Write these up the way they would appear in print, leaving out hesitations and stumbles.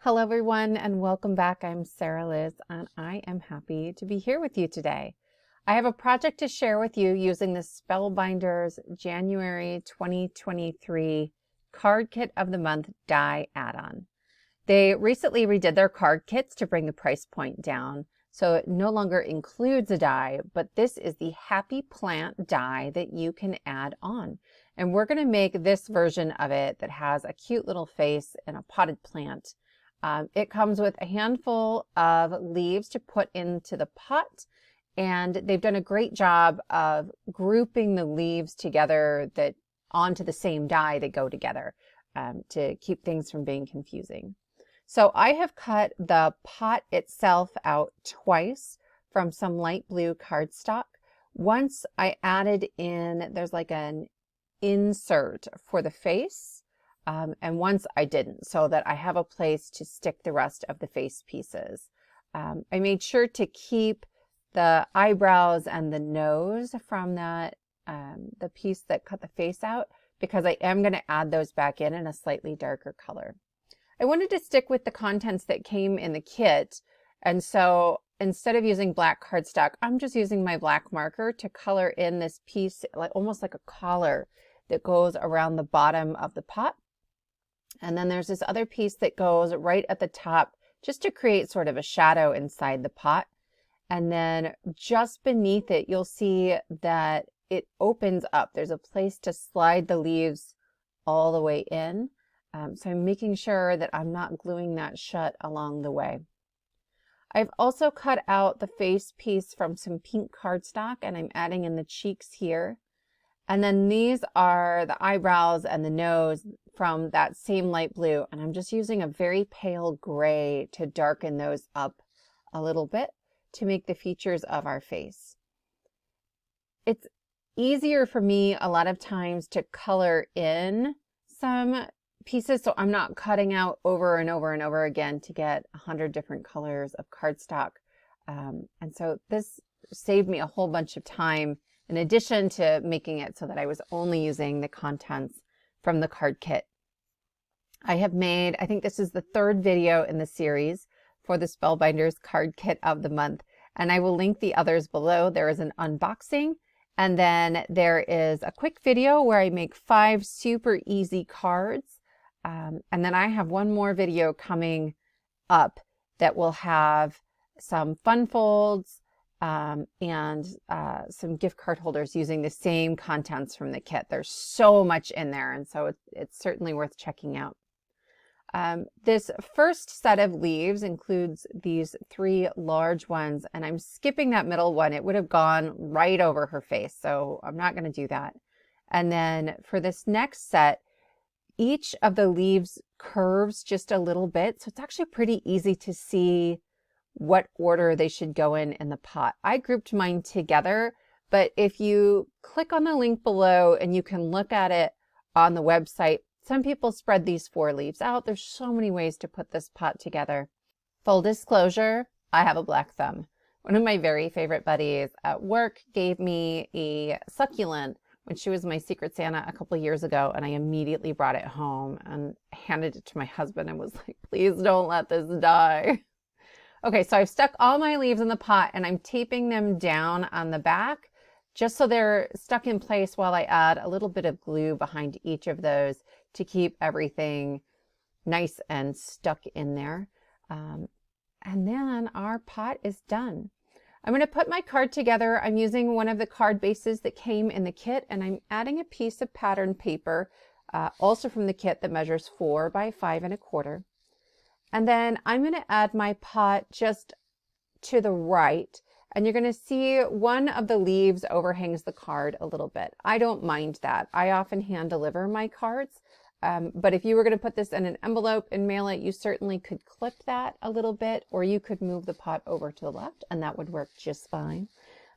Hello everyone and welcome back. I'm Sarah Liz and I am happy to be here with you today. I have a project to share with you using the Spellbinders January 2023 Card Kit of the Month die add-on. They recently redid their card kits to bring the price point down, so it no longer includes a die, but this is the Happy Plant die that you can add on. And we're going to make this version of it that has a cute little face and a potted plant. It comes with a handful of leaves to put into the pot, and they've done a great job of grouping the leaves together that onto the same die that go together to keep things from being confusing. So I have cut the pot itself out twice from some light blue cardstock. Once I added in, there's like an insert for the face, and once I didn't, so that I have a place to stick the rest of the face pieces. I made sure to keep the eyebrows and the nose from that, the piece that cut the face out, because I am going to add those back in a slightly darker color. I wanted to stick with the contents that came in the kit, and so instead of using black cardstock, I'm just using my black marker to color in this piece, like almost like a collar that goes around the bottom of the pot. And then there's this other piece that goes right at the top just to create sort of a shadow inside the pot. And then just beneath it, you'll see that it opens up. There's a place to slide the leaves all the way in. So I'm making sure that I'm not gluing that shut along the way. I've also cut out the face piece from some pink cardstock, and I'm adding in the cheeks here. And then these are the eyebrows and the nose from that same light blue, and I'm just using a very pale gray to darken those up a little bit to make the features of our face. It's easier for me a lot of times to color in some pieces, so I'm not cutting out over and over and over again to get 100 different colors of cardstock. And so this saved me a whole bunch of time, in addition to making it so that I was only using the contents from the card kit. I have made, I think this is the third video in the series for the Spellbinders card kit of the month, and I will link the others below. There is an unboxing, and then there is a quick video where I make 5 super easy cards. And then I have one more video coming up that will have some fun folds and some gift card holders using the same contents from the kit. There's so much in there, and so it's certainly worth checking out. This first set of leaves includes these 3 large ones, and I'm skipping that middle one. It would have gone right over her face, so I'm not going to do that. And then for this next set, each of the leaves curves just a little bit, so it's actually pretty easy to see what order they should go in the pot. I grouped mine together, but if you click on the link below and you can look at it on the website, some people spread these 4 leaves out. There's so many ways to put this pot together. Full disclosure, I have a black thumb. One of my very favorite buddies at work gave me a succulent when she was my Secret Santa a couple years ago, and I immediately brought it home and handed it to my husband and was like, please don't let this die. Okay, so I've stuck all my leaves in the pot, and I'm taping them down on the back just so they're stuck in place while I add a little bit of glue behind each of those to keep everything nice and stuck in there. And then our pot is done. I'm going to put my card together. I'm using one of the card bases that came in the kit, and I'm adding a piece of pattern paper, also from the kit, that measures 4 by 5 1/4. And then I'm going to add my pot just to the right, and you're going to see one of the leaves overhangs the card a little bit. I don't mind that. I often hand deliver my cards, but if you were going to put this in an envelope and mail it, you certainly could clip that a little bit, or you could move the pot over to the left, and that would work just fine.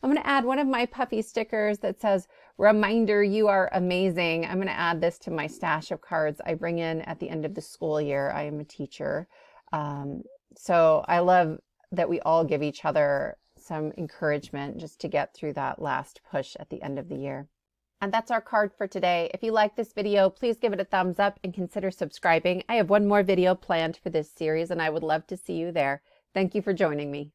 I'm going to add one of my puffy stickers that says, "Reminder, you are amazing." I'm going to add this to my stash of cards I bring in at the end of the school year. I am a teacher. So I love that we all give each other some encouragement just to get through that last push at the end of the year. And that's our card for today. If you like this video, please give it a thumbs up and consider subscribing. I have one more video planned for this series and I would love to see you there. Thank you for joining me.